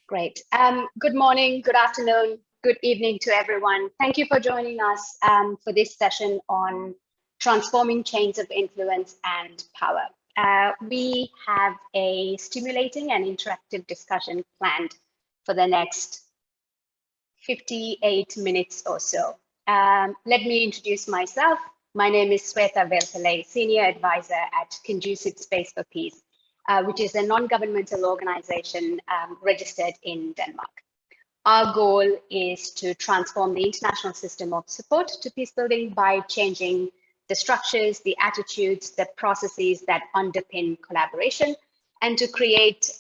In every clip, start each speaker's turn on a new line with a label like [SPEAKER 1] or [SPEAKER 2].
[SPEAKER 1] Great. Good morning, good afternoon, good evening to everyone. Thank you for joining us for this session on transforming chains of influence and power. We have a stimulating and interactive discussion planned for the next 58 minutes or so. Let me introduce myself. My name is Sweta Velpillai, Senior Advisor at Conducive Space for Peace, which is a non-governmental organization registered in Denmark. Our goal is to transform the international system of support to peace building by changing the structures, the attitudes, the processes that underpin collaboration, and to create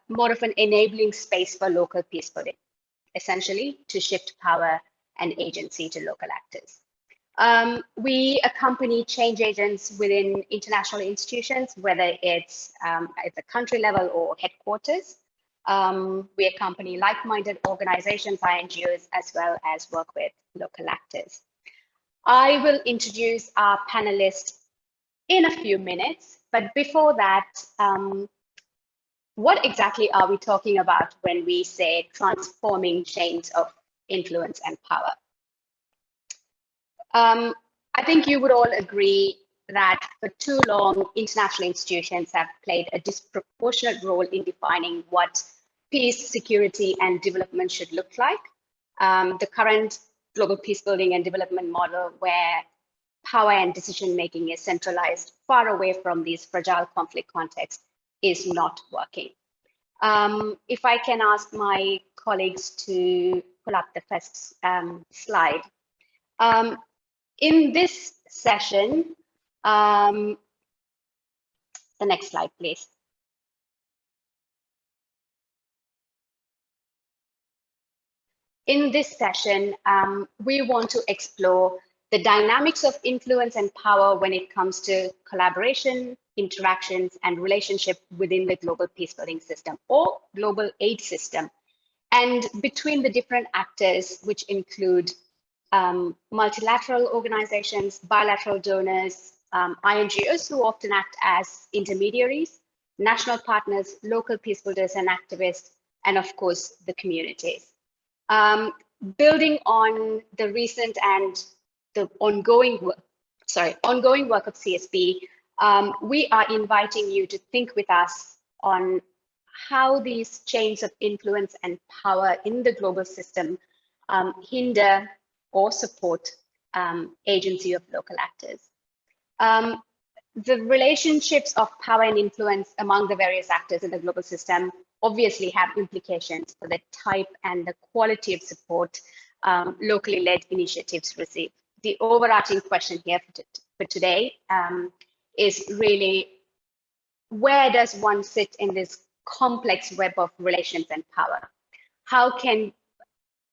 [SPEAKER 1] more of an enabling space for local peace building, essentially to shift power and agency to local actors. We accompany change agents within international institutions, whether it's at the country level or headquarters. We accompany like-minded organizations, INGOs, as well as work with local actors. I will introduce our panelists in a few minutes, but before that, what exactly are we talking about when we say transforming chains of influence and power? I think you would all agree that for too long, international institutions have played a disproportionate role in defining what peace, security, and development should look like. The current global peace building and development model, where power and decision-making is centralized far away from these fragile conflict contexts, is not working. If I can ask my colleagues to pull up the first slide. In this session, the next slide, please. In this session, we want to explore the dynamics of influence and power when it comes to collaboration, interactions, and relationship within the global peace building system or global aid system, and between the different actors, which include multilateral organizations, bilateral donors, INGOs who often act as intermediaries, national partners, local peace builders and activists, and of course, the communities. Building on the recent and the ongoing work of CSP, we are inviting you to think with us on how these chains of influence and power in the global system hinder or support agency of local actors. The relationships of power and influence among the various actors in the global system obviously have implications for the type and the quality of support locally led initiatives receive. The overarching question here for today is really, where does one sit in this complex web of relations and power? How can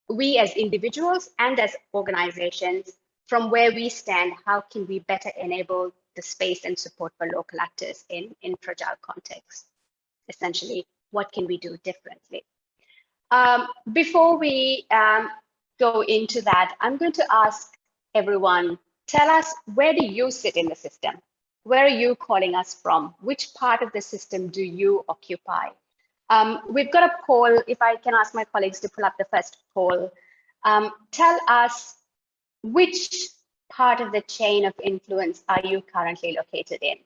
[SPEAKER 1] we as individuals and as organizations, from where we stand, how can we better enable the space and support for local actors in fragile contexts? Essentially, what can we do differently? Before we go into that, I'm going to ask everyone, tell us, where do you sit in the system? Where are you calling us from? Which part of the system do you occupy? We've got a poll. If I can ask my colleagues to pull up the first poll. Tell us, which part of the chain of influence are you currently located in?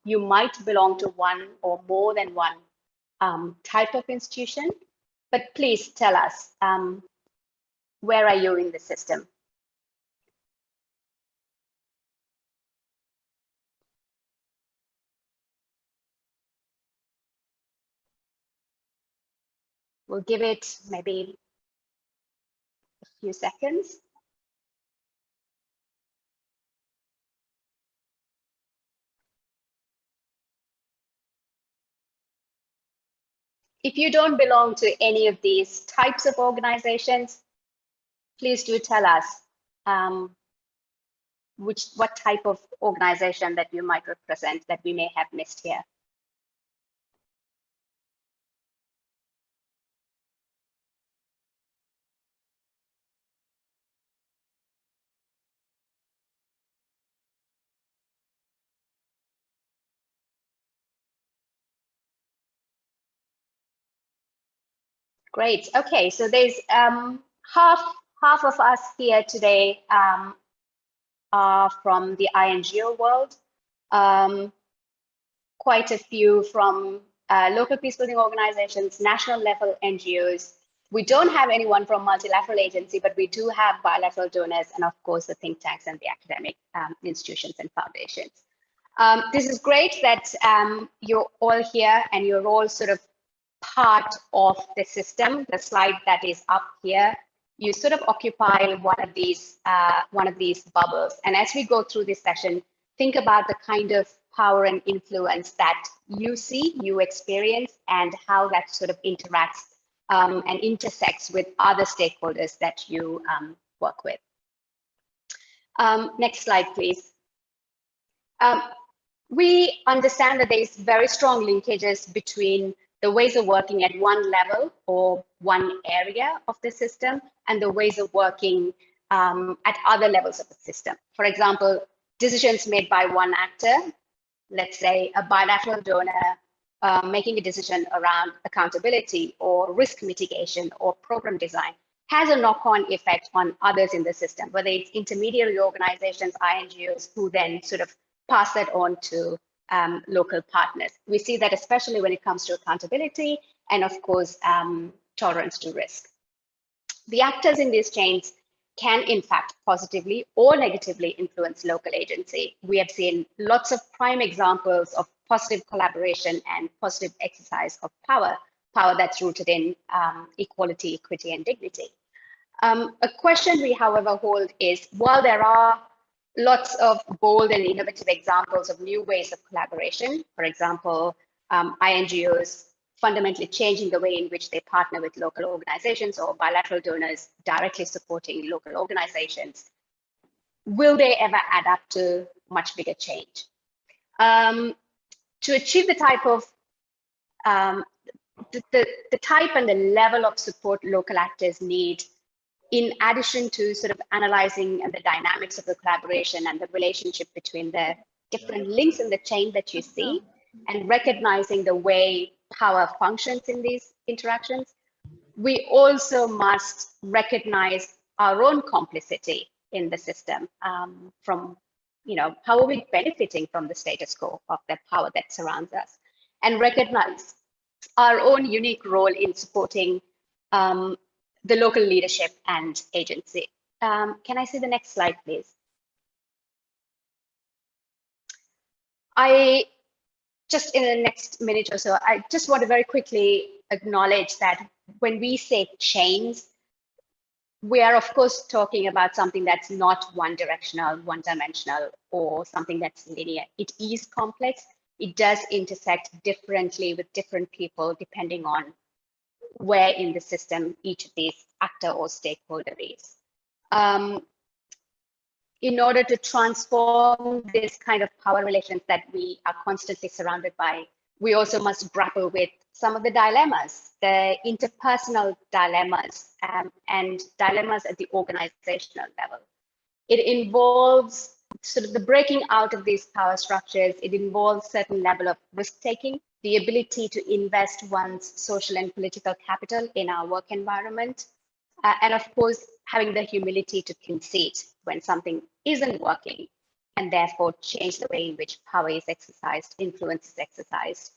[SPEAKER 1] You might belong to one or more than one type of institution, but please tell us, where are you in the system? We'll give it maybe a few seconds. If you don't belong to any of these types of organizations, please do tell us what type of organization that you might represent that we may have missed here. Great. Okay, so there's half of us here today are from the INGO world. Quite a few from local peacebuilding organizations, national level NGOs. We don't have anyone from multilateral agency, but we do have bilateral donors and of course the think tanks and the academic institutions and foundations. This is great that you're all here and you're all sort of part of the system. The slide that is up here, you sort of occupy one of these bubbles. And as we go through this session, think about the kind of power and influence that you see, you experience, and how that sort of interacts and intersects with other stakeholders that you work with. Next slide, please. We understand that there's very strong linkages between the ways of working at one level or one area of the system and the ways of working at other levels of the system. For example, decisions made by one actor, let's say a bilateral donor making a decision around accountability or risk mitigation or program design, has a knock-on effect on others in the system, whether it's intermediary organizations, INGOs, who then sort of pass that on to local partners. We see that especially when it comes to accountability and of course, tolerance to risk. The actors in these chains can in fact positively or negatively influence local agency. We have seen lots of prime examples of positive collaboration and positive exercise of power that's rooted in equality, equity, and dignity. A question we, however, hold is, while there are lots of bold and innovative examples of new ways of collaboration, for example, INGOs fundamentally changing the way in which they partner with local organizations or bilateral donors directly supporting local organizations, will they ever add up to much bigger change? To achieve the type of the type and the level of support local actors need, in addition to sort of analyzing the dynamics of the collaboration and the relationship between the different links in the chain that you see, and recognizing the way power functions in these interactions, we also must recognize our own complicity in the system from, how are we benefiting from the status quo of the power that surrounds us, and recognize our own unique role in supporting the local leadership and agency. Can I see the next slide, please? Just in the next minute or so, I just want to very quickly acknowledge that when we say chains, we are of course talking about something that's not one-directional, one-dimensional, or something that's linear. It is complex. It does intersect differently with different people depending on where in the system each of these actor or stakeholder is. In order to transform this kind of power relations that we are constantly surrounded by, we also must grapple with some of the dilemmas, the interpersonal dilemmas, and dilemmas at the organizational level. It involves sort of the breaking out of these power structures. It involves certain level of risk-taking, the ability to invest one's social and political capital in our work environment, and of course, having the humility to concede when something isn't working, and therefore change the way in which power is exercised, influence is exercised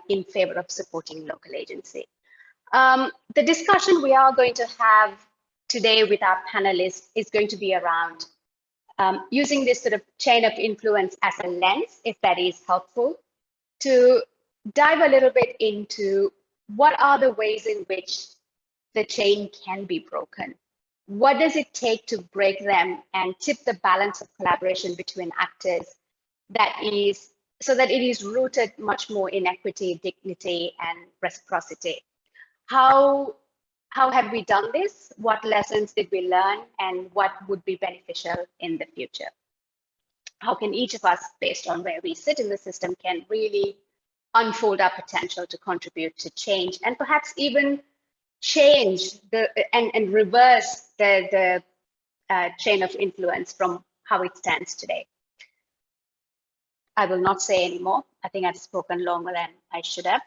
[SPEAKER 1] in favor of supporting local agency. The discussion we are going to have today with our panelists is going to be around using this sort of chain of influence as a lens, if that is helpful, to dive a little bit into what are the ways in which the chain can be broken. What does it take to break them and tip the balance of collaboration between actors so that it is rooted much more in equity, dignity, and reciprocity? How have we done this? What lessons did we learn, and what would be beneficial in the future? How can each of us, based on where we sit in the system, can really unfold our potential to contribute to change, and perhaps even change and reverse the chain of influence from how it stands today? I will not say any more. I think I've spoken longer than I should have.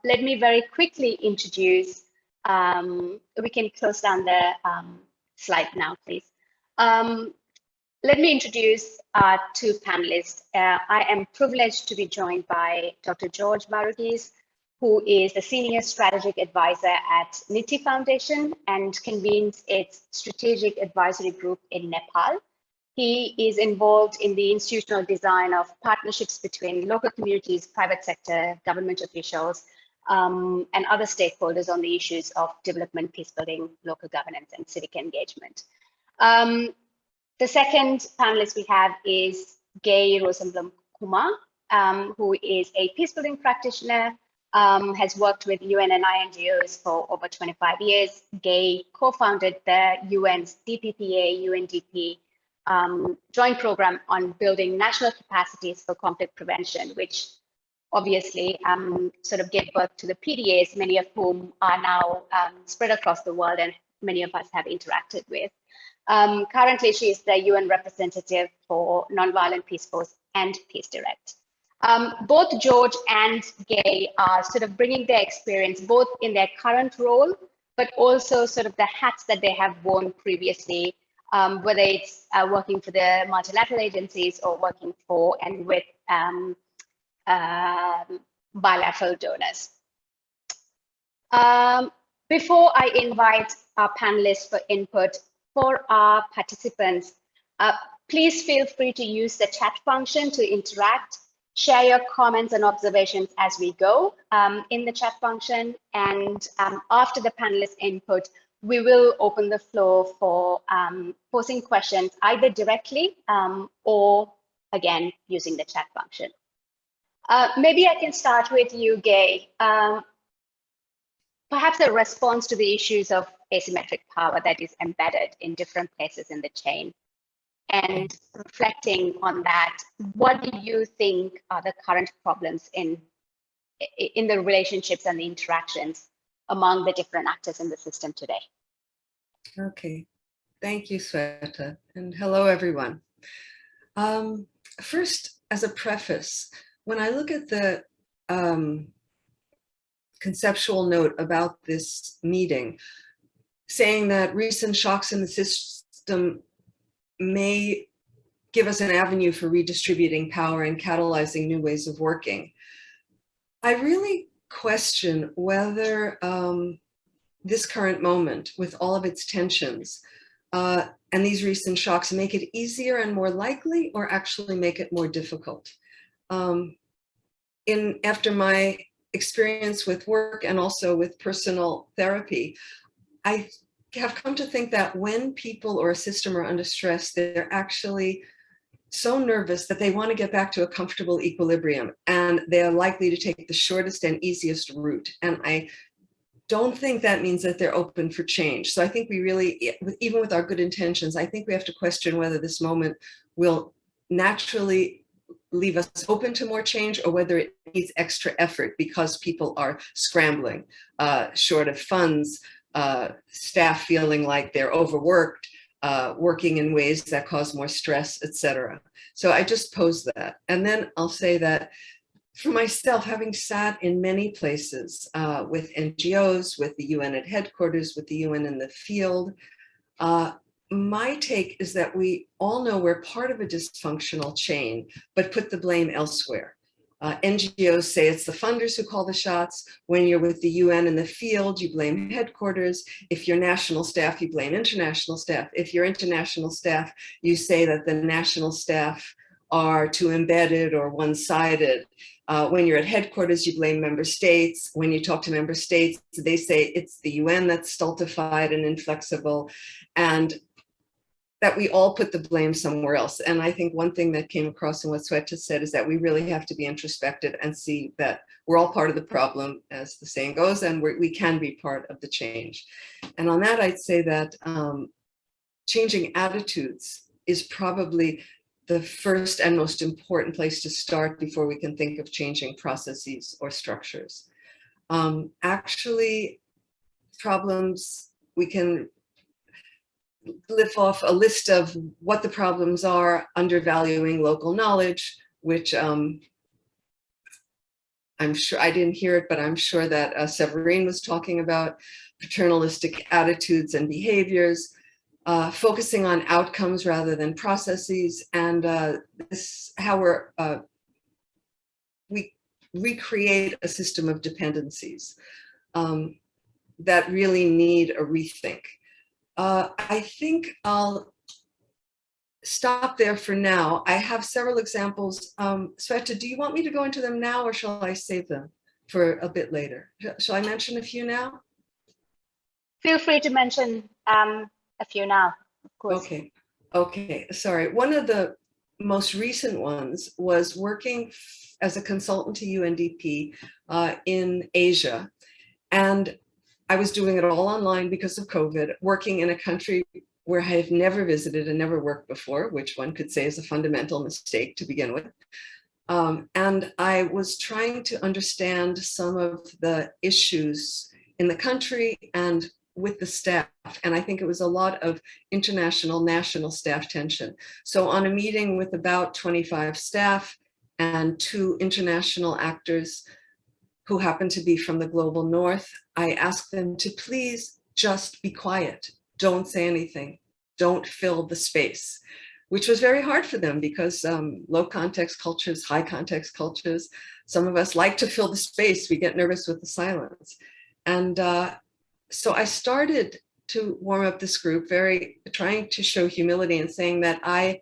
[SPEAKER 1] Let me very quickly introduce We can close down the slide now, please. Let me introduce our two panelists. I am privileged to be joined by Dr. George Varghese, who is the Senior Strategic Advisor at NITI Foundation and convenes its Strategic Advisory Group in Nepal. He is involved in the institutional design of partnerships between local communities, private sector, government officials, and other stakeholders on the issues of development, peacebuilding, local governance, and civic engagement. The second panelist we have is Gay Rosenblum Kumar, who is a peacebuilding practitioner, has worked with UN and INGOs for over 25 years. Gay co-founded the UN's DPPA, UNDP joint program on building national capacities for conflict prevention, which obviously sort of gave birth to the PDAs, many of whom are now spread across the world and many of us have interacted with. Currently, she is the UN representative for Nonviolent Peace Force and Peace Direct. Both George and Gay are sort of bringing their experience both in their current role, but also sort of the hats that they have worn previously, whether it's working for the multilateral agencies or working for and with bilateral donors. Before I invite our panelists for input, for our participants, please feel free to use the chat function to interact, share your comments and observations as we go in the chat function. And after the panelists' input, we will open the floor for posing questions either directly or, again, using the chat function. Maybe I can start with you, Gay. Perhaps a response to the issues of asymmetric power that is embedded in different places in the chain. And reflecting on that, what do you think are the current problems in the relationships and the interactions among the different actors in the system today?
[SPEAKER 2] Okay, thank you, Sweta, and hello, everyone. First, as a preface, when I look at the conceptual note about this meeting, saying that recent shocks in the system may give us an avenue for redistributing power and catalyzing new ways of working, I really question whether this current moment, with all of its tensions, and these recent shocks make it easier and more likely, or actually make it more difficult. After my experience with work and also with personal therapy, I have come to think that when people or a system are under stress, they're actually so nervous that they want to get back to a comfortable equilibrium, and they're likely to take the shortest and easiest route. And I don't think that means that they're open for change. So I think we really, even with our good intentions, I think we have to question whether this moment will naturally leave us open to more change, or whether it needs extra effort because people are scrambling, short of funds, staff feeling like they're overworked, working in ways that cause more stress, etc. So I just pose that. And then I'll say that for myself, having sat in many places with NGOs, with the UN at headquarters, with the UN in the field, my take is that we all know we're part of a dysfunctional chain, but put the blame elsewhere. NGOs say it's the funders who call the shots. When you're with the UN in the field, you blame headquarters. If you're national staff, you blame international staff. If you're international staff, you say that the national staff are too embedded or one-sided. When you're at headquarters, you blame member states. When you talk to member states, they say it's the UN that's stultified and inflexible, and that we all put the blame somewhere else. And I think one thing that came across in what Sweta said is that we really have to be introspective and see that we're all part of the problem, as the saying goes, and we can be part of the change. And on that, I'd say that changing attitudes is probably the first and most important place to start before we can think of changing processes or structures. Actually, problems, we can lift off a list of what the problems are: undervaluing local knowledge, which I'm sure I didn't hear it, but I'm sure that Severine was talking about paternalistic attitudes and behaviors, focusing on outcomes rather than processes, and this how we recreate a system of dependencies that really need a rethink. I think I'll stop there for now. I have several examples. Sveta, do you want me to go into them now, or shall I save them for a bit later? Shall I mention a few now?
[SPEAKER 1] Feel free to mention a few now, of course.
[SPEAKER 2] Okay, sorry. One of the most recent ones was working as a consultant to UNDP in Asia. And I was doing it all online because of COVID, working in a country where I have never visited and never worked before, which one could say is a fundamental mistake to begin with. And I was trying to understand some of the issues in the country and with the staff. And I think it was a lot of international, national staff tension. So on a meeting with about 25 staff and 2 international actors who happened to be from the global north, I asked them to please just be quiet. Don't say anything. Don't fill the space, which was very hard for them because low context cultures, high context cultures, some of us like to fill the space. We get nervous with the silence. And so I started to warm up this group, trying to show humility and saying that I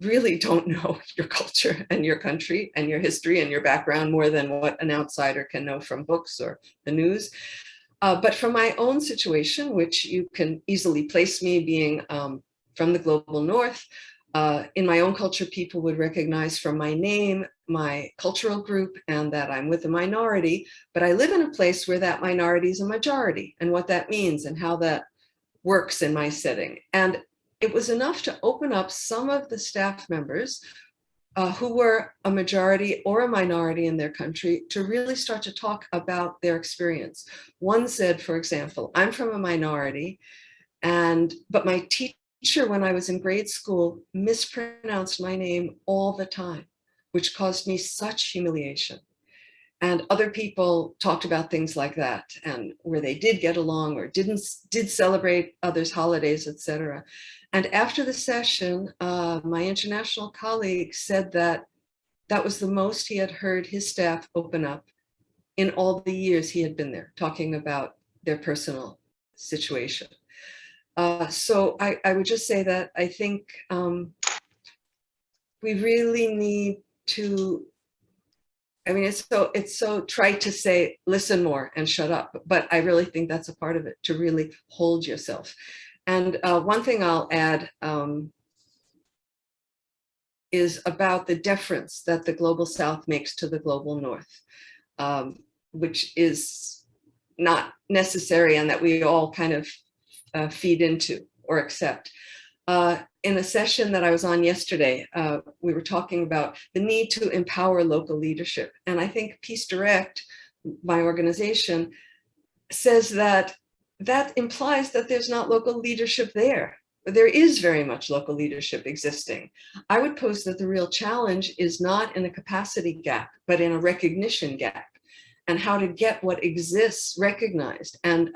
[SPEAKER 2] really don't know your culture and your country and your history and your background more than what an outsider can know from books or the news. But from my own situation, which you can easily place me being from the global north, in my own culture, people would recognize from my name, my cultural group, and that I'm with a minority, but I live in a place where that minority is a majority, and what that means and how that works in my setting. And it was enough to open up some of the staff members who were a majority or a minority in their country to really start to talk about their experience. One said, for example, I'm from a minority, but my teacher when I was in grade school mispronounced my name all the time, which caused me such humiliation. And other people talked about things like that, and where they did get along or did celebrate others' holidays, etc. And after the session, my international colleague said that that was the most he had heard his staff open up in all the years he had been there, talking about their personal situation. So I would just say that I think we really need to, I mean, it's so trite to say, listen more and shut up, but I really think that's a part of it, to really hold yourself. And one thing I'll add is about the deference that the global South makes to the global North, which is not necessary and that we all kind of feed into or accept. In a session that I was on yesterday, we were talking about the need to empower local leadership. And I think Peace Direct, my organization, says that that implies that there's not local leadership there. There is very much local leadership existing. I would pose that the real challenge is not in a capacity gap, but in a recognition gap, and how to get what exists recognized and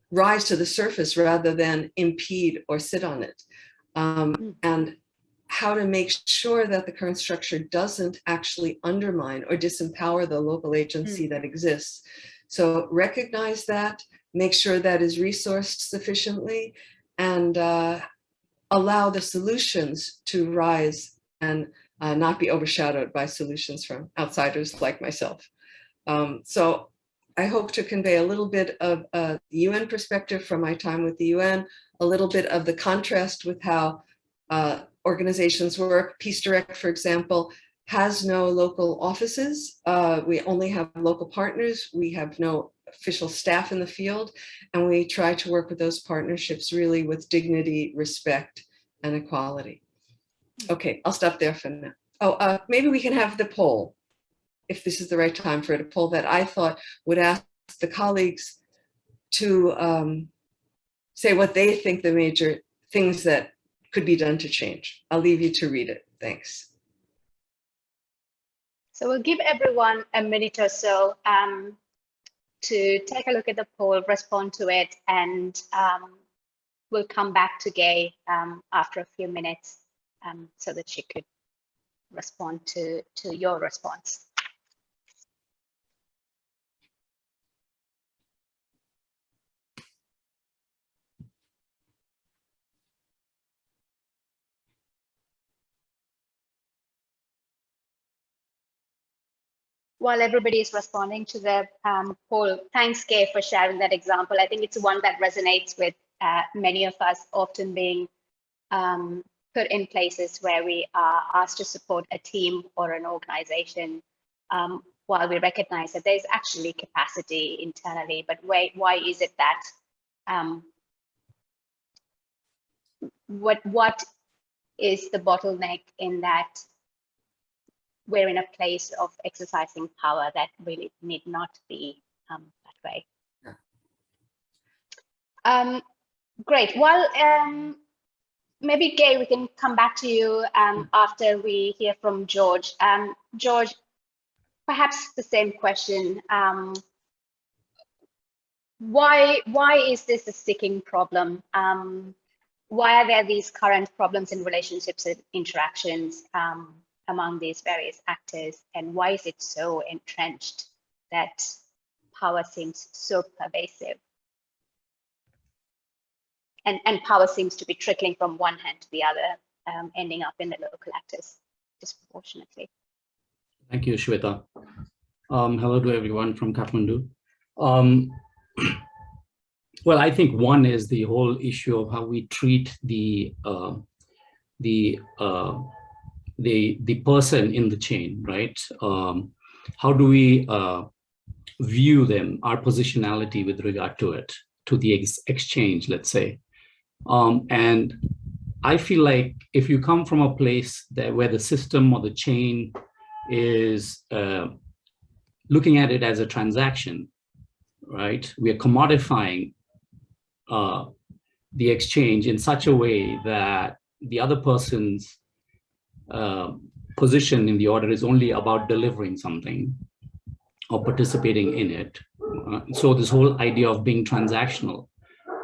[SPEAKER 2] rise to the surface rather than impede or sit on it. And how to make sure that the current structure doesn't actually undermine or disempower the local agency that exists. So recognize that, make sure that is resourced sufficiently, and allow the solutions to rise and not be overshadowed by solutions from outsiders like myself. So I hope to convey a little bit of the UN perspective from my time with the UN, a little bit of the contrast with how organizations work. Peace Direct, for example, has no local offices. We only have local partners. We have no official staff in the field, and we try to work with those partnerships really with dignity, respect, and equality. Okay, I'll stop there for now. Oh, maybe we can have the poll, if this is the right time for it, a poll that I thought would ask the colleagues to say what they think the major things that could be done to change. I'll leave you to read it. Thanks.
[SPEAKER 1] So we'll give everyone a minute or so to take a look at the poll, respond to it, and we'll come back to Gay after a few minutes so that she could respond to your response. While everybody is responding to the poll, thanks, Gay, for sharing that example. I think it's one that resonates with many of us, often being put in places where we are asked to support a team or an organization, while we recognize that there's actually capacity internally, but why is it that what is the bottleneck in that we're in a place of exercising power that really need not be that way? Yeah. Great. Well, maybe Gay, we can come back to you after we hear from George. George, perhaps the same question. Why is this a sticking problem? Why are there these current problems in relationships and interactions among these various actors? And why is it so entrenched that power seems so pervasive? And power seems to be trickling from one hand to the other, ending up in the local actors disproportionately.
[SPEAKER 3] Thank you, Shweta. Hello to everyone from Kathmandu. Well, I think one is the whole issue of how we treat the person in the chain, right? How do we view them, our positionality with regard to it, to the exchange, let's say. And I feel like if you come from a place where the system or the chain is looking at it as a transaction, right? We are commodifying the exchange in such a way that the other person's position in the order is only about delivering something or participating in it. So this whole idea of being transactional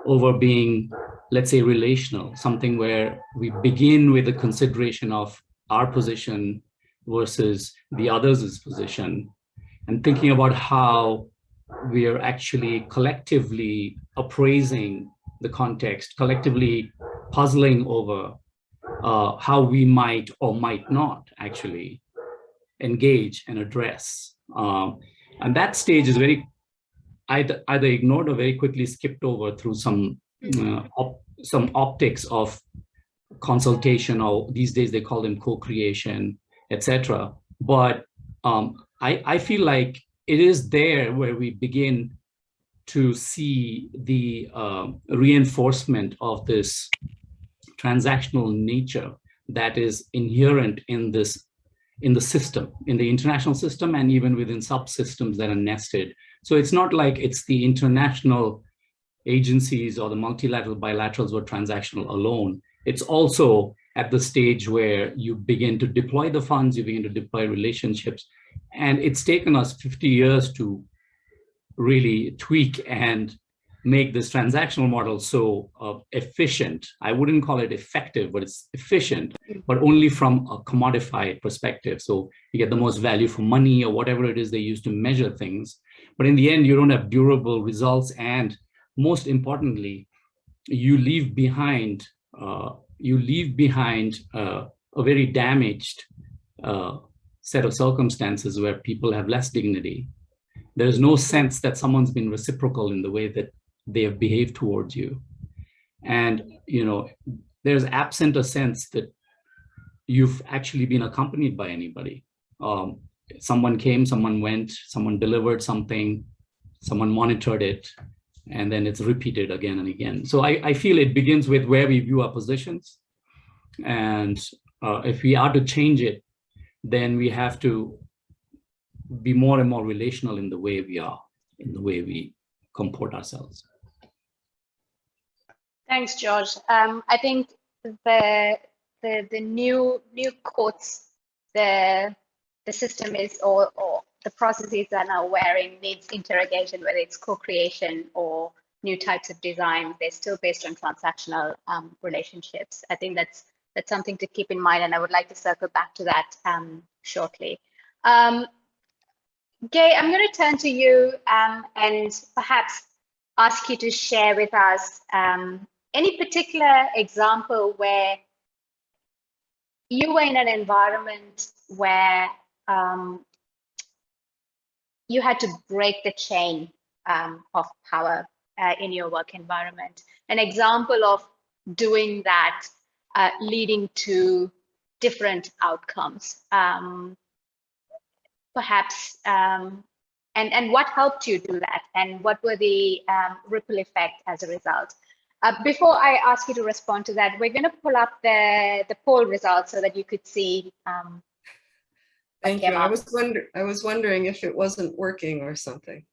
[SPEAKER 3] over being, let's say, relational, something where we begin with the consideration of our position versus the other's position, and thinking about how we are actually collectively appraising the context, collectively puzzling over how we might or might not actually engage and address. And that stage is very either ignored or very quickly skipped over through some optics of consultation, or these days they call them co-creation, etc. But I feel like it is there where we begin to see the reinforcement of this transactional nature that is inherent in the system, in the international system, and even within subsystems that are nested. So it's not like it's the international agencies or the multilateral bilaterals were transactional alone. It's also at the stage where you begin to deploy the funds, you begin to deploy relationships. And it's taken us 50 years to really tweak and make this transactional model so efficient. I wouldn't call it effective, but it's efficient, but only from a commodified perspective. So you get the most value for money or whatever it is they use to measure things. But in the end, you don't have durable results. And most importantly, you leave behind a very damaged set of circumstances where people have less dignity. There's no sense that someone's been reciprocal in the way that they have behaved towards you. And, you know, there's absent a sense that you've actually been accompanied by anybody. Someone came, someone went, someone delivered something, someone monitored it, and then it's repeated again and again. So I feel it begins with where we view our positions. And if we are to change it, then we have to be more and more relational in the way we are, in the way we comport ourselves.
[SPEAKER 1] Thanks, George. I think the new quotes, the the system is, or the processes that are wearing needs interrogation, whether it's co-creation or new types of design, they're still based on transactional relationships. I think that's something to keep in mind, and I would like to circle back to that shortly. Gay, I'm going to turn to you and perhaps ask you to share with us any particular example where you were in an environment where you had to break the chain of power in your work environment. An example of doing that leading to different outcomes, perhaps, and what helped you do that, and what were the ripple effect as a result? Before I ask you to respond to that, we're going to pull up the poll results so that you could see.
[SPEAKER 2] Thank you. I was wondering if it wasn't working or something.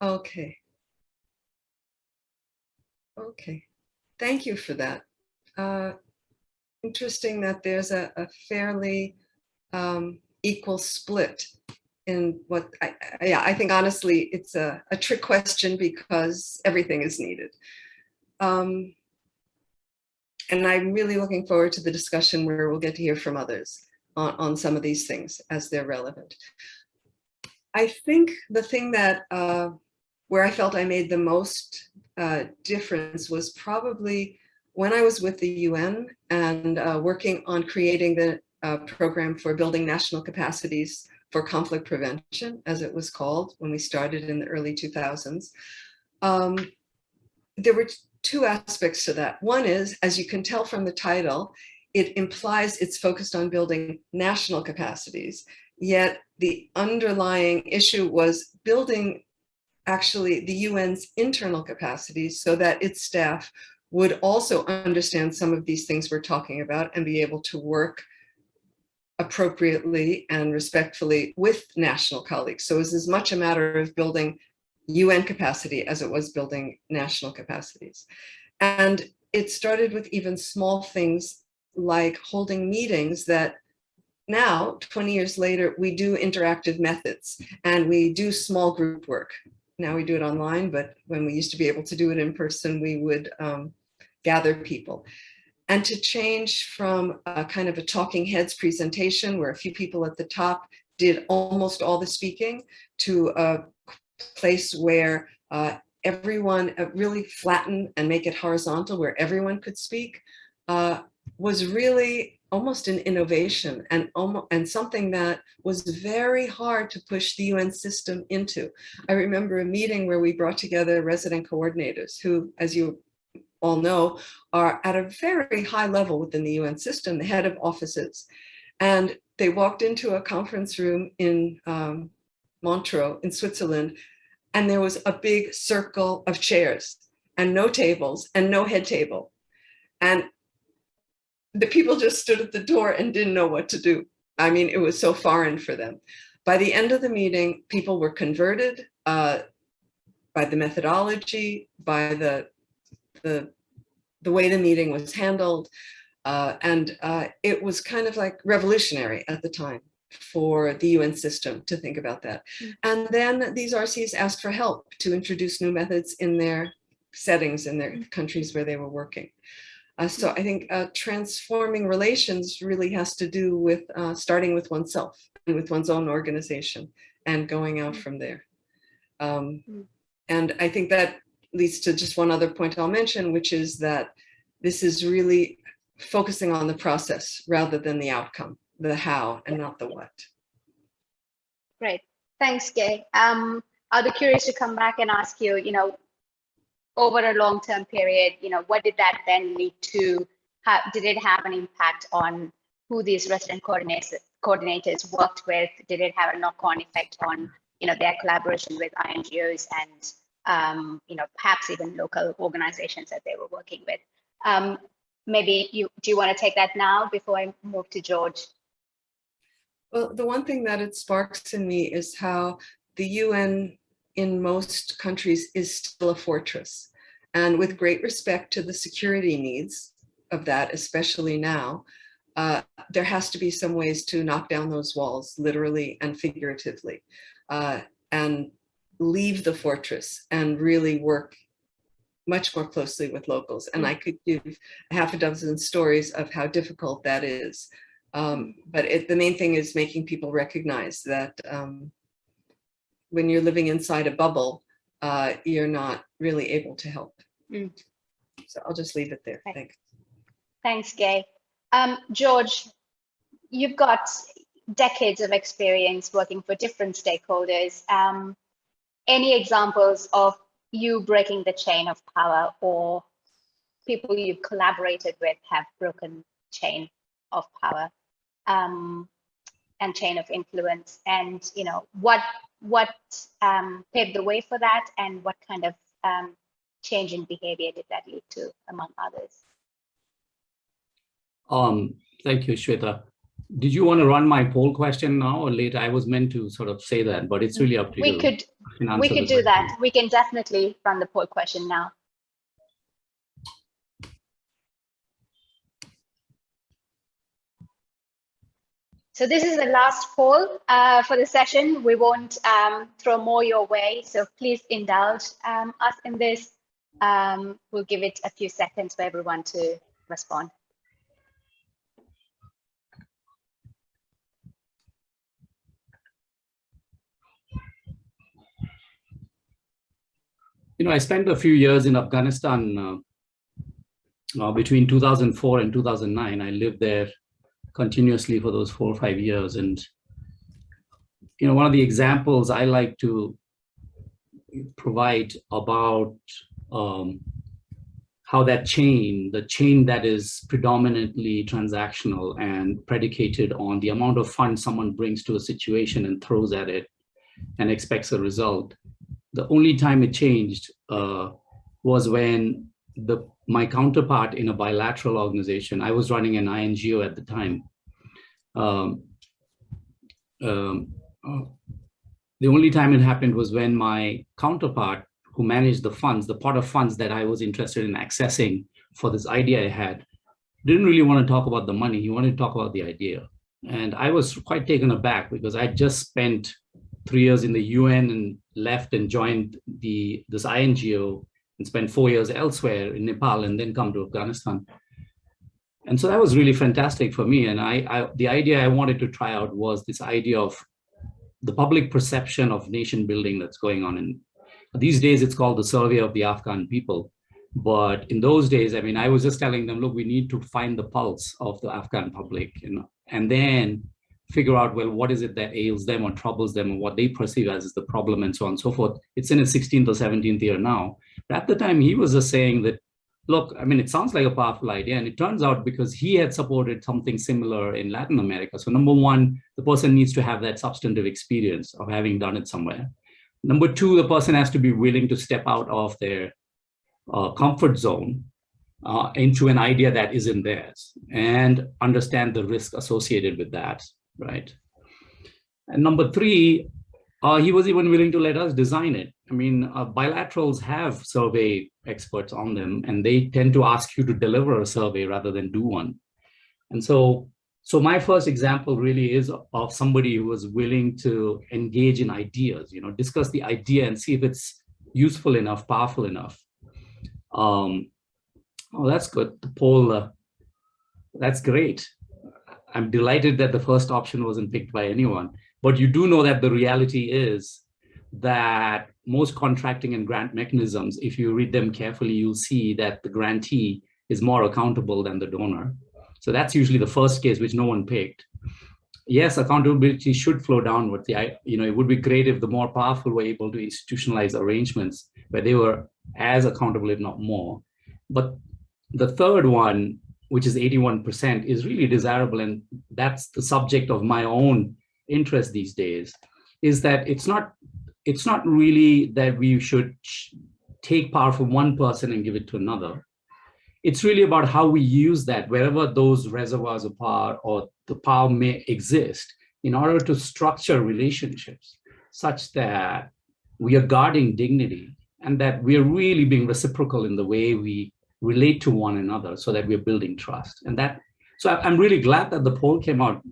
[SPEAKER 2] Okay. Okay. Thank you for that. Interesting that there's a fairly equal split in what I think honestly it's a trick question because everything is needed. And I'm really looking forward to the discussion where we'll get to hear from others on some of these things as they're relevant. I think the thing that where I felt I made the most difference was probably when I was with the UN and working on creating the program for building national capacities for conflict prevention, as it was called when we started in the early 2000s. There were two aspects to that. One is, as you can tell from the title, it implies it's focused on building national capacities, yet the underlying issue was building actually the UN's internal capacities so that its staff would also understand some of these things we're talking about and be able to work appropriately and respectfully with national colleagues. So it was as much a matter of building UN capacity as it was building national capacities. And it started with even small things like holding meetings that now, 20 years later, we do interactive methods and we do small group work. Now we do it online, but when we used to be able to do it in person, we would gather people. And to change from a kind of a talking heads presentation where a few people at the top did almost all the speaking to a place where everyone really flatten and make it horizontal where everyone could speak was really almost an innovation and something that was very hard to push the UN system into. I remember a meeting where we brought together resident coordinators who, as you all know, are at a very high level within the UN system, the head of offices. And they walked into a conference room in Montreux in Switzerland, and there was a big circle of chairs and no tables and no head table. And the people just stood at the door and didn't know what to do. I mean, it was so foreign for them. By the end of the meeting, people were converted by the methodology, by the way the meeting was handled. And it was kind of like revolutionary at the time for the UN system to think about that. And then these RCs asked for help to introduce new methods in their settings, in their countries where they were working. So I think transforming relations really has to do with starting with oneself and with one's own organization and going out from there. And I think that leads to just one other point I'll mention, which is that this is really focusing on the process rather than the outcome, the how and not the what.
[SPEAKER 1] Great. Thanks, Gay. I'll be curious to come back and ask you, over a long-term period, what did that then lead to? Did it have an impact on who these resident coordinators worked with? Did it have a knock-on effect on, their collaboration with INGOs and, perhaps even local organizations that they were working with? Maybe do you want to take that now before I move to George?
[SPEAKER 2] Well, the one thing that it sparks in me is how the UN in most countries is still a fortress. And with great respect to the security needs of that, especially now, there has to be some ways to knock down those walls, literally and figuratively, and leave the fortress and really work much more closely with locals. And I could give half a dozen stories of how difficult that is. But the main thing is making people recognize that when you're living inside a bubble, you're not really able to help. So I'll just leave it there.
[SPEAKER 1] Okay.
[SPEAKER 2] Thanks.
[SPEAKER 1] Thanks, Gay. George, you've got decades of experience working for different stakeholders. Any examples of you breaking the chain of power, or people you've collaborated with have broken chain of power and chain of influence? And what paved the way for that, and what kind of change in behavior did that lead to, among others?
[SPEAKER 3] Thank you, Shweta. Did you want to run my poll question now or later? I was meant to sort of say that, but it's really up to you.
[SPEAKER 1] We could do that. We can definitely run the poll question now. So this is the last poll for the session. We won't throw more your way, so please indulge us in this. We'll give it a few seconds for everyone to respond.
[SPEAKER 3] I spent a few years in Afghanistan between 2004 and 2009. I lived there continuously for those 4 or 5 years. And, one of the examples I like to provide about how that chain, the chain that is predominantly transactional and predicated on the amount of funds someone brings to a situation and throws at it and expects a result. The only time it changed was when my counterpart in a bilateral organization, I was running an INGO at the time. The only time it happened was when my counterpart, who managed the funds, the pot of funds that I was interested in accessing for this idea I had, didn't really want to talk about the money. He wanted to talk about the idea. And I was quite taken aback because I just spent 3 years in the UN and left and joined this INGO and spent 4 years elsewhere in Nepal and then come to Afghanistan. And so that was really fantastic for me. And the idea I wanted to try out was this idea of the public perception of nation building that's going on. And these days it's called the Survey of the Afghan People. But in those days, I was just telling them, look, we need to find the pulse of the Afghan public, and then figure out, well, what is it that ails them or troubles them, or what they perceive as is the problem, and so on and so forth. It's in its 16th or 17th year now. But at the time, he was just saying that, look, it sounds like a powerful idea. And it turns out because he had supported something similar in Latin America. So number one, the person needs to have that substantive experience of having done it somewhere. Number two, the person has to be willing to step out of their comfort zone into an idea that isn't theirs and understand the risk associated with that. Right. And number three, he was even willing to let us design it. Bilaterals have survey experts on them, and they tend to ask you to deliver a survey rather than do one. And so my first example really is of somebody who was willing to engage in ideas, discuss the idea and see if it's useful enough, powerful enough. Oh, that's good. The poll, that's great. I'm delighted that the first option wasn't picked by anyone, but you do know that the reality is that most contracting and grant mechanisms, if you read them carefully, you'll see that the grantee is more accountable than the donor. So that's usually the first case, which no one picked. Yes, accountability should flow downward. It would be great if the more powerful were able to institutionalize arrangements where they were as accountable, if not more. But the third one, which is 81%, is really desirable. And that's the subject of my own interest these days, is that it's not really that we should take power from one person and give it to another. It's really about how we use that wherever those reservoirs of power or the power may exist in order to structure relationships such that we are guarding dignity and that we are really being reciprocal in the way we relate to one another so that we're building trust. And So I'm really glad that the poll came out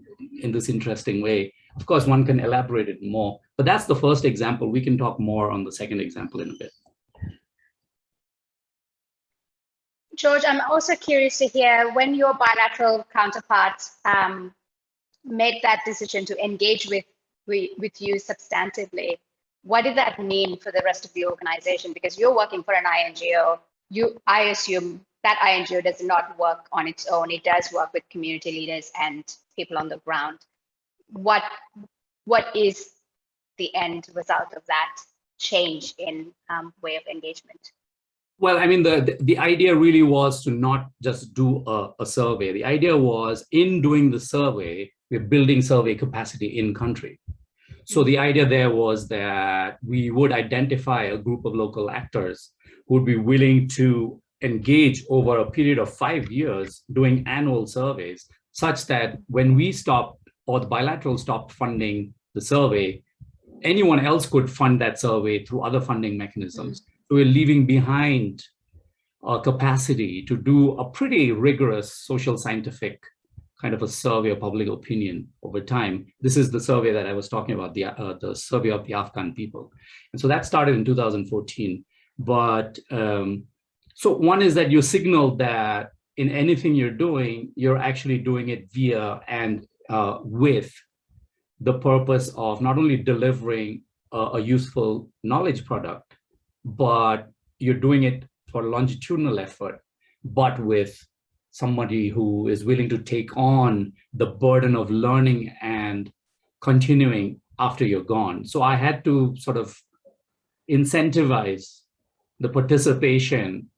[SPEAKER 3] in this interesting way. Of course, one can elaborate it more, but that's the first example. We can talk more on the second example in a bit.
[SPEAKER 1] George, I'm also curious to hear when your bilateral counterparts made that decision to engage with you substantively, what did that mean for the rest of the organization? Because you're working for an INGO, I assume that INGO does not work on its own. It does work with community leaders and people on the ground. What is the end result of that change in way of engagement?
[SPEAKER 3] Well, I mean, the idea really was to not just do a survey. The idea was, in doing the survey, we're building survey capacity in country. So the idea there was that we would identify a group of local actors who would be willing to engage over a period of 5 years doing annual surveys, such that when we stopped, or the bilateral stopped funding the survey, anyone else could fund that survey through other funding mechanisms. So we're leaving behind a capacity to do a pretty rigorous social scientific kind of a survey of public opinion over time. This is the survey that I was talking about, the survey of the Afghan people. And so that started in 2014. But so one is that you signal that in anything you're doing, you're actually doing it via and with the purpose of not only delivering a useful knowledge product, but you're doing it for longitudinal effort, but with somebody who is willing to take on the burden of learning and continuing after you're gone. So I had to sort of incentivize the participation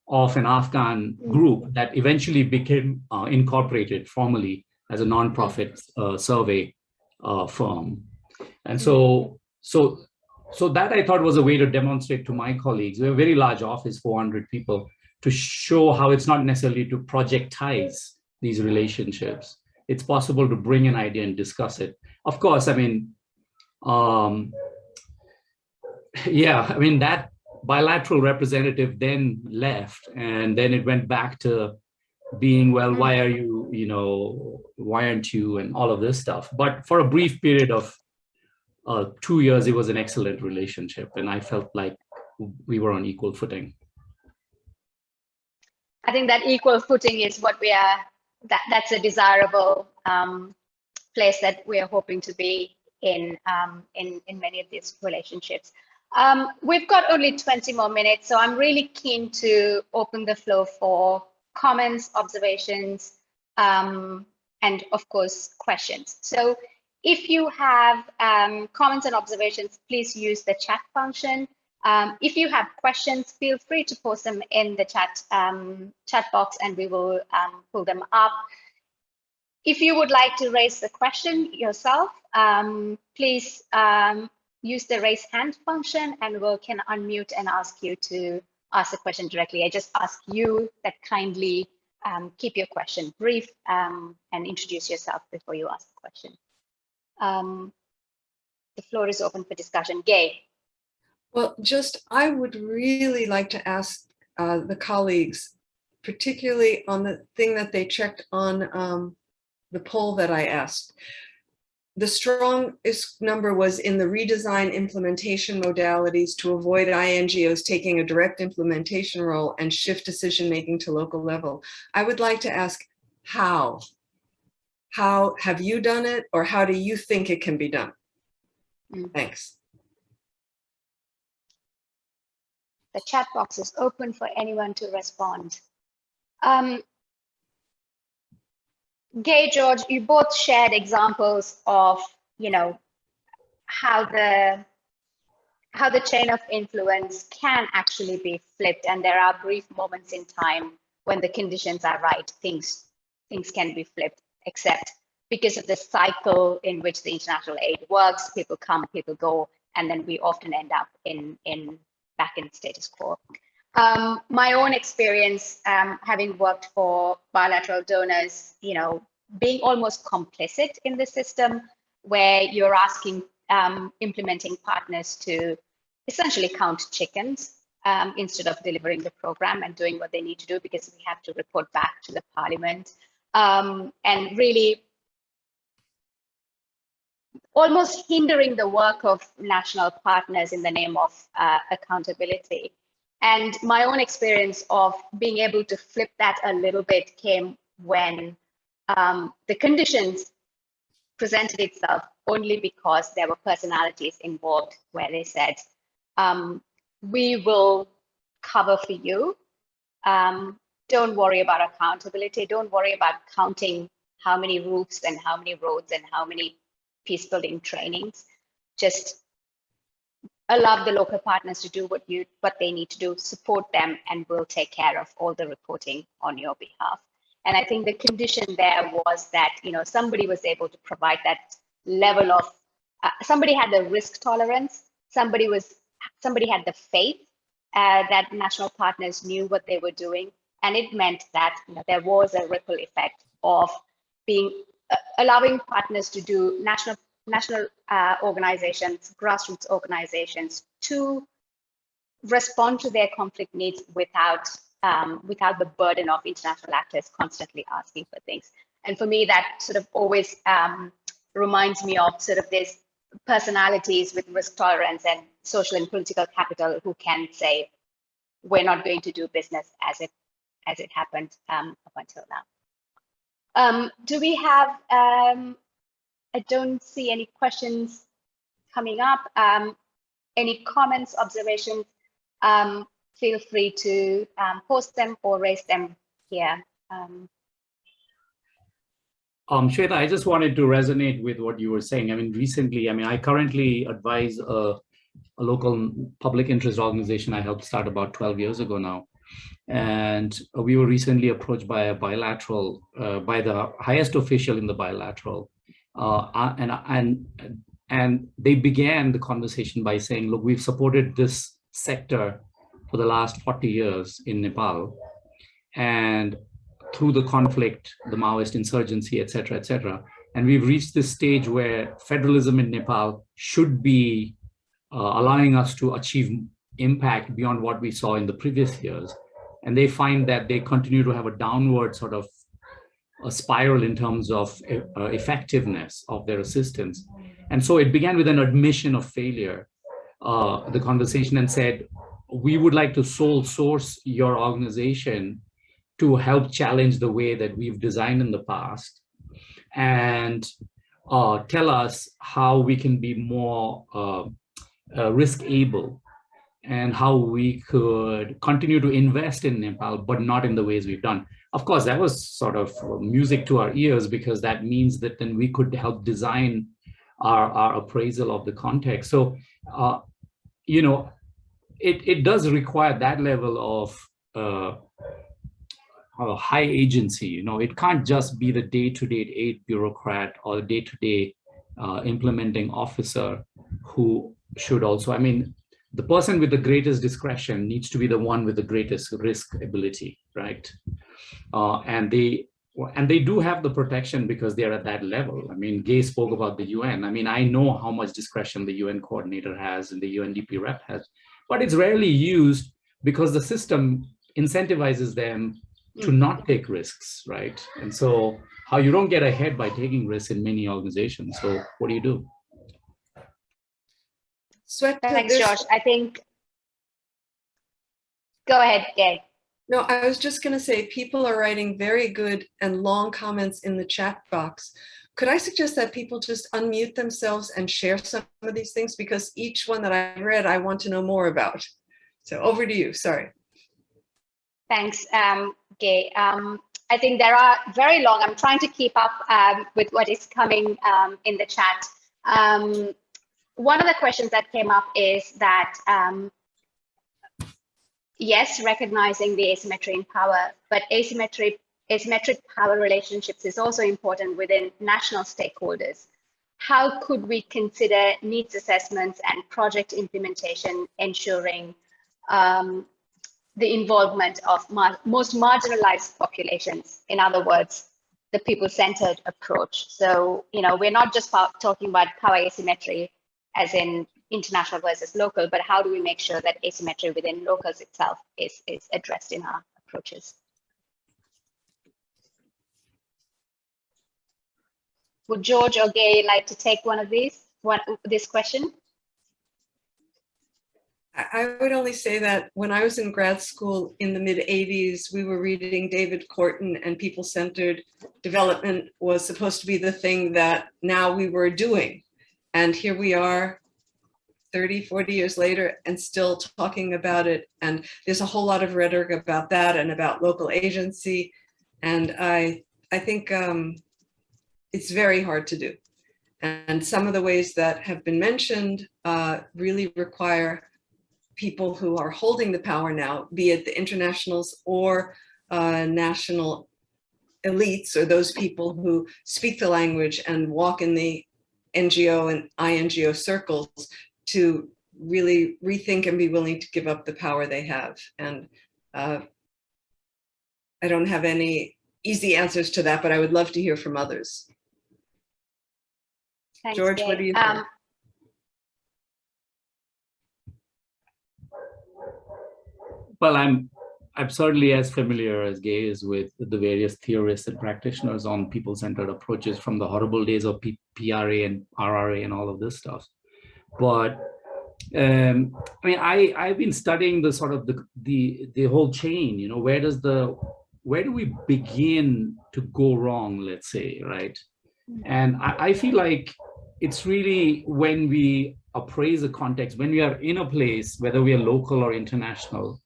[SPEAKER 3] of an Afghan group that eventually became incorporated formally as a nonprofit survey firm. And so that I thought was a way to demonstrate to my colleagues. We're a very large office, 400 people, to show how it's not necessarily to projectize these relationships. It's possible to bring an idea and discuss it. Of course, I mean, that bilateral representative then left, and then it went back to being, well, why aren't you, and all of this stuff. But for a brief period of 2 years, it was an excellent relationship, and I felt like we were on equal footing.
[SPEAKER 1] I think that equal footing is what we are, that's a desirable place that we are hoping to be in many of these relationships. We've got only 20 more minutes, so I'm really keen to open the floor for comments, observations, and of course, questions. So if you have comments and observations, please use the chat function. If you have questions, feel free to post them in the chat box, and we will pull them up. If you would like to raise the question yourself, please use the raise hand function, and we can unmute and ask you to ask the question directly. I just ask you that kindly keep your question brief and introduce yourself before you ask the question. The floor is open for discussion. Gay.
[SPEAKER 2] Well, I would really like to ask the colleagues, particularly on the thing that they checked on the poll that I asked. The strongest number was in the redesign implementation modalities to avoid INGOs taking a direct implementation role and shift decision-making to local level. I would like to ask how? How have you done it, or how do you think it can be done? Thanks.
[SPEAKER 1] The chat box is open for anyone to respond. Gay, George, you both shared examples of, how the chain of influence can actually be flipped, and there are brief moments in time when the conditions are right, things can be flipped, except because of the cycle in which the international aid works, people come, people go, and then we often end up back in status quo. My own experience, having worked for bilateral donors, being almost complicit in the system, where you're asking implementing partners to essentially count chickens instead of delivering the program and doing what they need to do, because we have to report back to the parliament. and really almost hindering the work of national partners in the name of accountability. And my own experience of being able to flip that a little bit came when the conditions presented itself only because there were personalities involved where they said, we will cover for you. Don't worry about accountability. Don't worry about counting how many roofs and how many roads and how many peace building trainings. Just allow the local partners to do what they need to do, support them, and we'll take care of all the reporting on your behalf. And I think the condition there was that, you know, somebody was able to provide that level of, somebody had the risk tolerance, somebody had the faith that national partners knew what they were doing. And it meant that, you know, there was a ripple effect of being allowing partners to do national organizations, grassroots organizations, to respond to their conflict needs without the burden of international actors constantly asking for things. And for me, that sort of always reminds me of sort of these personalities with risk tolerance and social and political capital who can say, we're not going to do business as it happened up until now. Do we have, I don't see any questions coming up. Any comments, observations, feel free to post them or raise them here.
[SPEAKER 3] Shweta, I just wanted to resonate with what you were saying. I mean, recently, I currently advise a local public interest organization I helped start about 12 years ago now. And we were recently approached by a bilateral, by the highest official in the bilateral. And they began the conversation by saying, look, we've supported this sector for the last 40 years in Nepal. And through the conflict, the Maoist insurgency, et cetera, and we've reached this stage where federalism in Nepal should be allowing us to achieve impact beyond what we saw in the previous years. And they find that they continue to have a downward sort of a spiral in terms of effectiveness of their assistance. And so it began with an admission of failure, the conversation, and said, we would like to sole source your organization to help challenge the way that we've designed in the past, and tell us how we can be more risk able, and how we could continue to invest in Nepal, but not in the ways we've done. Of course, that was sort of music to our ears, because that means that then we could help design our appraisal of the context. So, you know, it does require that level of high agency. You know, it can't just be the day-to-day aid bureaucrat or the day-to-day implementing officer who should also, I mean, the person with the greatest discretion needs to be the one with the greatest risk ability, right? And they do have the protection because they're at that level. I mean, Gay spoke about the UN. I mean, I know how much discretion the UN coordinator has and the UNDP rep has, but it's rarely used because the system incentivizes them to not take risks, right? And so how you don't get ahead by taking risks in many organizations. So what do you do?
[SPEAKER 1] Thanks, Josh. I think, go ahead, Gay.
[SPEAKER 2] No, I was just going to say, people are writing very good and long comments in the chat box. Could I suggest that people just unmute themselves and share some of these things? Because each one that I read, I want to know more about. So over to you, sorry.
[SPEAKER 1] Thanks, Gay. I think there are very long, I'm trying to keep up with what is coming in the chat. One of the questions that came up is that, yes, recognizing the asymmetry in power, but asymmetric power relationships is also important within national stakeholders. How could we consider needs assessments and project implementation, ensuring the involvement of most marginalized populations? In other words, the people-centered approach. So, you know, we're not just talking about power asymmetry as in international versus local, but how do we make sure that asymmetry within locals itself is addressed in our approaches? Would George or Gay like to take this question?
[SPEAKER 2] I would only say that when I was in grad school in the mid-'80s, we were reading David Korten, and people-centered development was supposed to be the thing that now we were doing. And here we are 30, 40 years later and still talking about it. And there's a whole lot of rhetoric about that and about local agency. And I think it's very hard to do. And some of the ways that have been mentioned really require people who are holding the power now, be it the internationals or national elites, or those people who speak the language and walk in the NGO and INGO circles, to really rethink and be willing to give up the power they have. And I don't have any easy answers to that, but I would love to hear from others.
[SPEAKER 1] Thanks,
[SPEAKER 2] George,
[SPEAKER 1] Gay.
[SPEAKER 2] what do you think?
[SPEAKER 3] Well, I'm certainly as familiar as Gay is with the various theorists and practitioners on people-centered approaches from the horrible days of PRA and RRA and all of this stuff. But I mean, I've been studying the sort of the whole chain. You know, where do we begin to go wrong? Let's say, right? And I feel like it's really when we appraise a context, when we are in a place, whether we are local or international,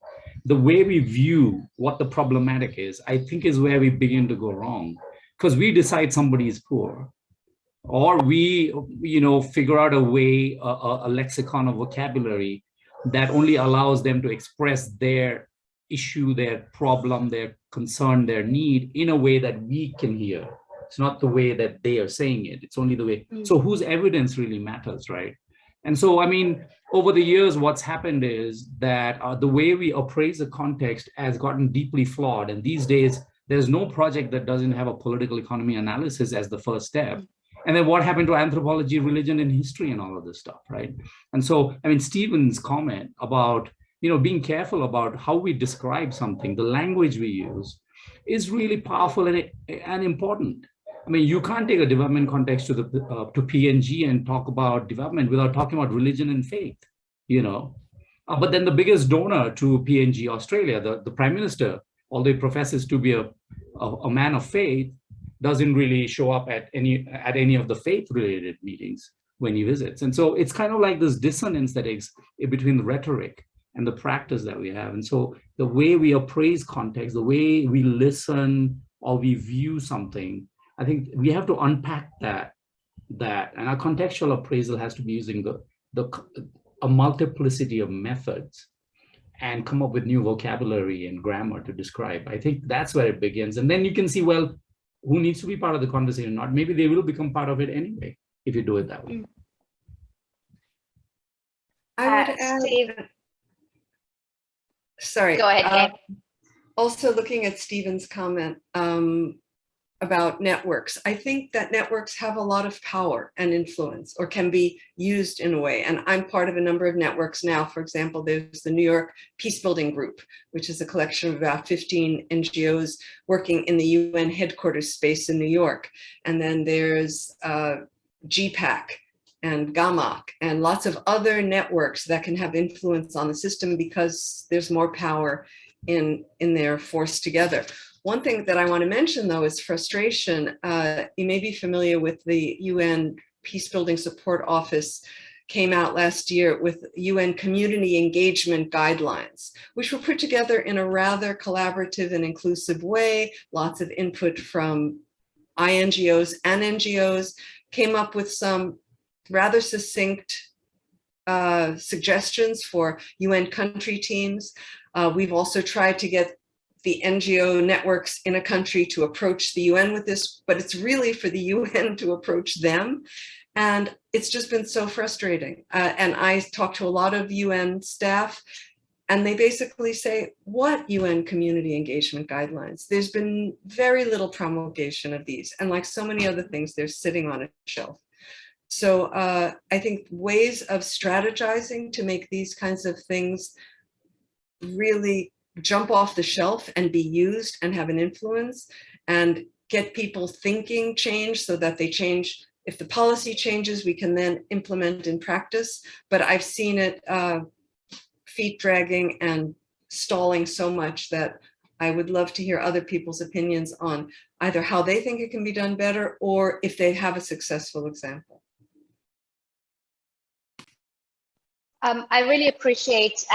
[SPEAKER 3] the way we view what the problematic is, I think is where we begin to go wrong, because we decide somebody is poor, or we, figure out a way, a lexicon of vocabulary that only allows them to express their issue, their problem, their concern, their need in a way that we can hear. It's not the way that they are saying it. It's only the way. So whose evidence really matters, right? And so, I mean, over the years, what's happened is that the way we appraise a context has gotten deeply flawed. And these days, there's no project that doesn't have a political economy analysis as the first step. And then what happened to anthropology, religion, and history and all of this stuff, right? And so, I mean, Stephen's comment about, being careful about how we describe something, the language we use, is really powerful and important. I mean, you can't take a development context to PNG and talk about development without talking about religion and faith, But then the biggest donor to PNG Australia, the Prime Minister, although he professes to be a man of faith, doesn't really show up at any of the faith-related meetings when he visits. And so it's kind of like this dissonance that is between the rhetoric and the practice that we have. And so the way we appraise context, the way we listen or we view something, I think we have to unpack that, and our contextual appraisal has to be using a multiplicity of methods and come up with new vocabulary and grammar to describe. I think that's where it begins. And then you can see, well, who needs to be part of the conversation or not? Maybe they will become part of it anyway, if you do it that way.
[SPEAKER 2] I would add,
[SPEAKER 1] Steve.
[SPEAKER 2] Sorry.
[SPEAKER 1] Go ahead,
[SPEAKER 2] also looking at Stephen's comment about networks, I think that networks have a lot of power and influence, or can be used in a way. And I'm part of a number of networks now. For example, there's the New York Peacebuilding Group, which is a collection of about 15 NGOs working in the UN headquarters space in New York. And then there's GPAC and GAMAC and lots of other networks that can have influence on the system because there's more power in their force together. One thing that I want to mention, though, is frustration. You may be familiar with the UN Peacebuilding Support Office came out last year with UN community engagement guidelines, which were put together in a rather collaborative and inclusive way. Lots of input from INGOs and NGOs, came up with some rather succinct suggestions for UN country teams. We've also tried to get the NGO networks in a country to approach the UN with this, but it's really for the UN to approach them. And it's just been so frustrating. And I talked to a lot of UN staff, and they basically say, what UN community engagement guidelines? There's been very little promulgation of these. And like so many other things, they're sitting on a shelf. So I think ways of strategizing to make these kinds of things really jump off the shelf and be used and have an influence and get people thinking change so that they change. If the policy changes, we can then implement in practice. But I've seen it feet dragging and stalling so much that I would love to hear other people's opinions on either how they think it can be done better or if they have a successful example.
[SPEAKER 1] I really appreciate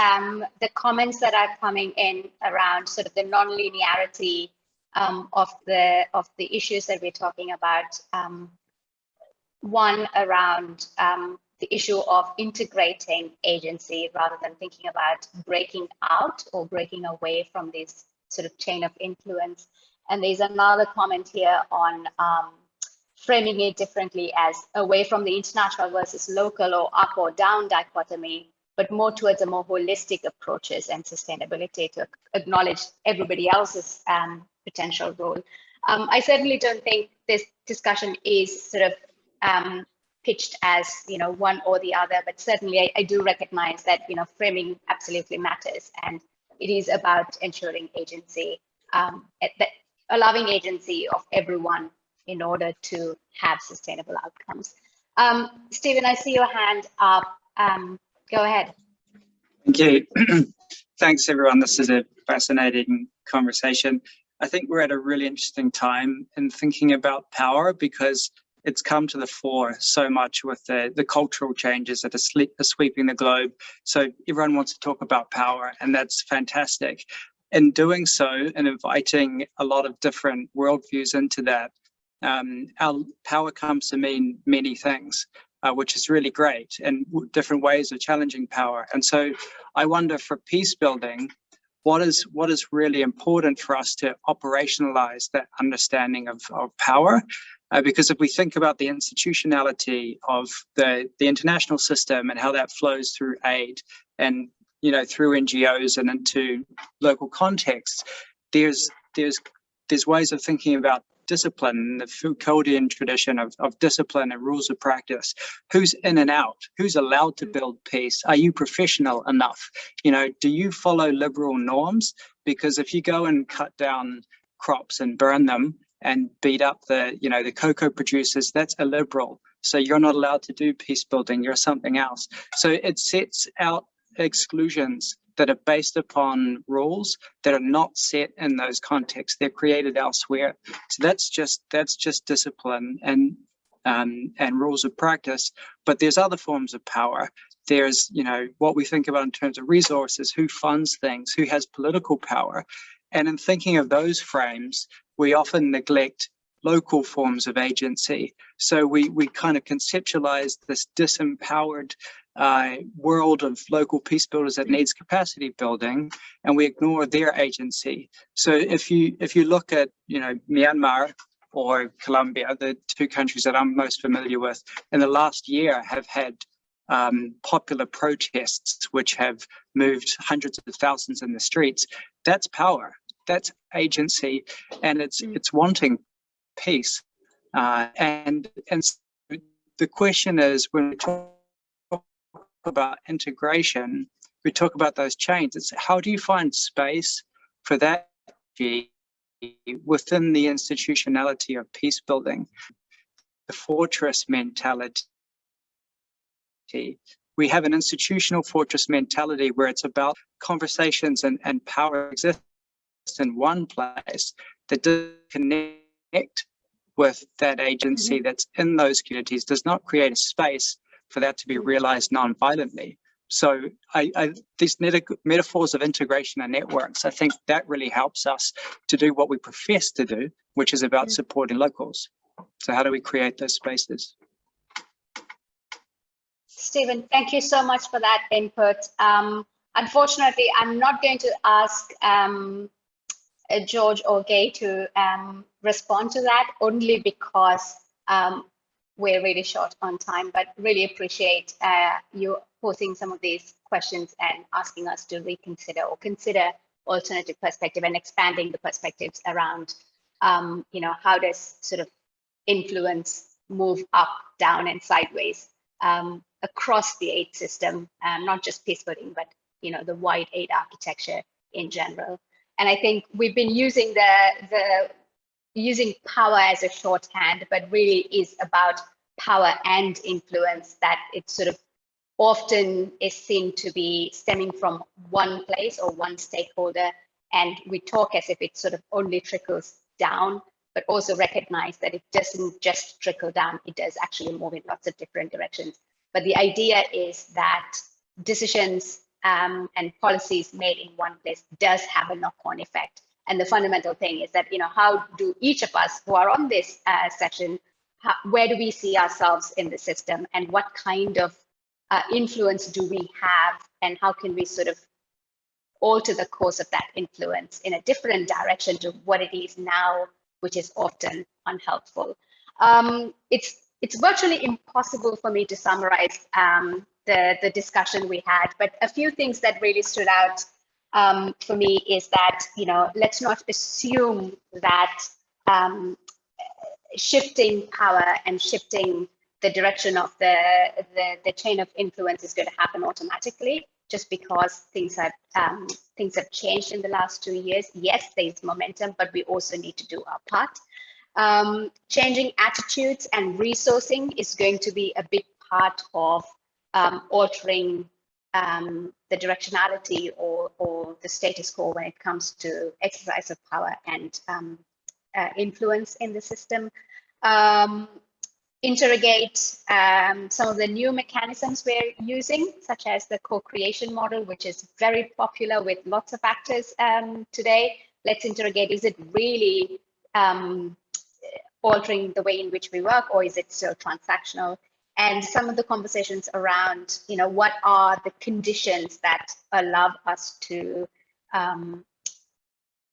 [SPEAKER 1] the comments that are coming in around sort of the non-linearity of the issues that we're talking about. One around the issue of integrating agency rather than thinking about breaking out or breaking away from this sort of chain of influence. And there's another comment here on framing it differently as away from the international versus local or up or down dichotomy, but more towards a more holistic approaches and sustainability to acknowledge everybody else's potential role. I certainly don't think this discussion is sort of pitched as, you know, one or the other, but certainly I do recognize that, you know, framing absolutely matters, and it is about ensuring agency, allowing agency of everyone in order to have sustainable outcomes. Stephen, I see your hand up. Go ahead.
[SPEAKER 4] Thank you. Thanks, everyone. This is a fascinating conversation. I think we're at a really interesting time in thinking about power because it's come to the fore so much with the cultural changes that are sweeping the globe. So everyone wants to talk about power, and that's fantastic. In doing so and inviting a lot of different worldviews into that, our power comes to mean many things, which is really great, and different ways of challenging power. And so I wonder, for peace building, what is really important for us to operationalize that understanding of power? Because if we think about the institutionality of the international system and how that flows through aid and, you know, through NGOs and into local contexts, there's ways of thinking about discipline, the Foucauldian tradition of discipline and rules of practice. Who's in and out? Who's allowed to build peace? Are you professional enough? You know, do you follow liberal norms? Because if you go and cut down crops and burn them and beat up the cocoa producers, that's illiberal. So you're not allowed to do peace building, you're something else. So it sets out exclusions that are based upon rules that are not set in those contexts. They're created elsewhere. So that's just discipline and rules of practice. But there's other forms of power. There's, you know, what we think about in terms of resources, who funds things, who has political power. And in thinking of those frames, we often neglect local forms of agency. So we kind of conceptualize this disempowered world of local peace builders that needs capacity building, and we ignore their agency. So if you look at, you know, Myanmar or Colombia, the two countries that I'm most familiar with, in the last year have had popular protests which have moved hundreds of thousands in the streets. That's power. That's agency, and it's wanting peace. And so the question is, when we talk about integration, we talk about those chains. It's how do you find space for that within the institutionality of peace building, the fortress mentality. We have an institutional fortress mentality where it's about conversations and power exists in one place that doesn't connect with that agency that's in those communities, does not create a space for that to be realized non-violently. So these metaphors of integration and networks, I think that really helps us to do what we profess to do, which is about supporting locals. So how do we create those spaces?
[SPEAKER 1] Stephen, thank you so much for that input. Unfortunately, I'm not going to ask George or Gay to respond to that, only because we're really short on time, but really appreciate you posing some of these questions and asking us to reconsider or consider alternative perspective and expanding the perspectives around, you know, how does sort of influence move up, down, and sideways across the aid system, not just peacebuilding, but, you know, the wide aid architecture in general. And I think we've been using the using power as a shorthand, but really is about power and influence, that it sort of often is seen to be stemming from one place or one stakeholder. And we talk as if it sort of only trickles down, but also recognize that it doesn't just trickle down, it does actually move in lots of different directions. But the idea is that decisions and policies made in one place does have a knock-on effect. And the fundamental thing is that, how do each of us who are on this session, where do we see ourselves in the system, and what kind of influence do we have, and how can we sort of alter the course of that influence in a different direction to what it is now, which is often unhelpful. It's virtually impossible for me to summarize the discussion we had, but a few things that really stood out for me is that, let's not assume that shifting power and shifting the direction of the chain of influence is going to happen automatically, just because things have changed in the last 2 years. Yes, there's momentum, but we also need to do our part. Changing attitudes and resourcing is going to be a big part of altering the directionality or the status quo when it comes to exercise of power and influence in the system. Interrogate some of the new mechanisms we're using, such as the co-creation model, which is very popular with lots of actors today. Let's interrogate, is it really altering the way in which we work, or is it still transactional? And some of the conversations around, what are the conditions that allow us to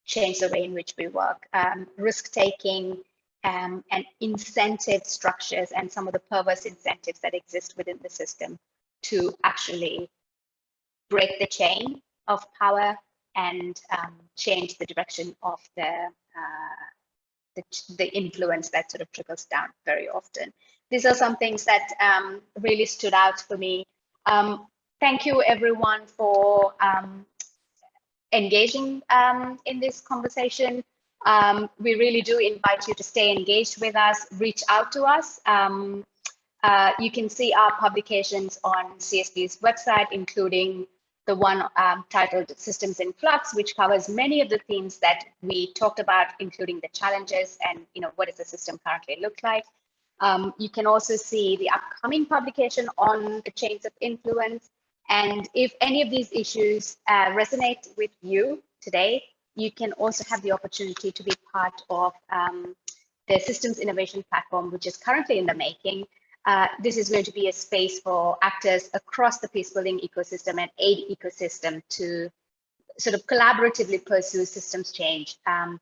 [SPEAKER 1] change the way in which we work, risk-taking, and incentive structures, and some of the perverse incentives that exist within the system to actually break the chain of power and change the direction of the influence that sort of trickles down very often. These are some things that really stood out for me. Thank you, everyone, for engaging in this conversation. We really do invite you to stay engaged with us, reach out to us. You can see our publications on CSB's website, including the one titled Systems in Flux, which covers many of the themes that we talked about, including the challenges and what does the system currently look like. You can also see the upcoming publication on the chains of influence. And if any of these issues resonate with you today, you can also have the opportunity to be part of the Systems Innovation Platform, which is currently in the making. This is going to be a space for actors across the peacebuilding ecosystem and aid ecosystem to sort of collaboratively pursue systems change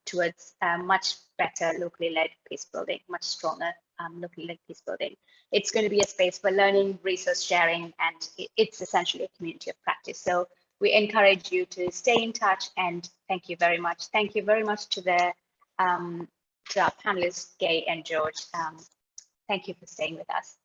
[SPEAKER 1] towards much better locally led peacebuilding, much stronger locally led peacebuilding. It's going to be a space for learning, resource sharing, and it's essentially a community of practice. So we encourage you to stay in touch, and thank you very much. Thank you very much to our panelists, Gay and George. Thank you for staying with us.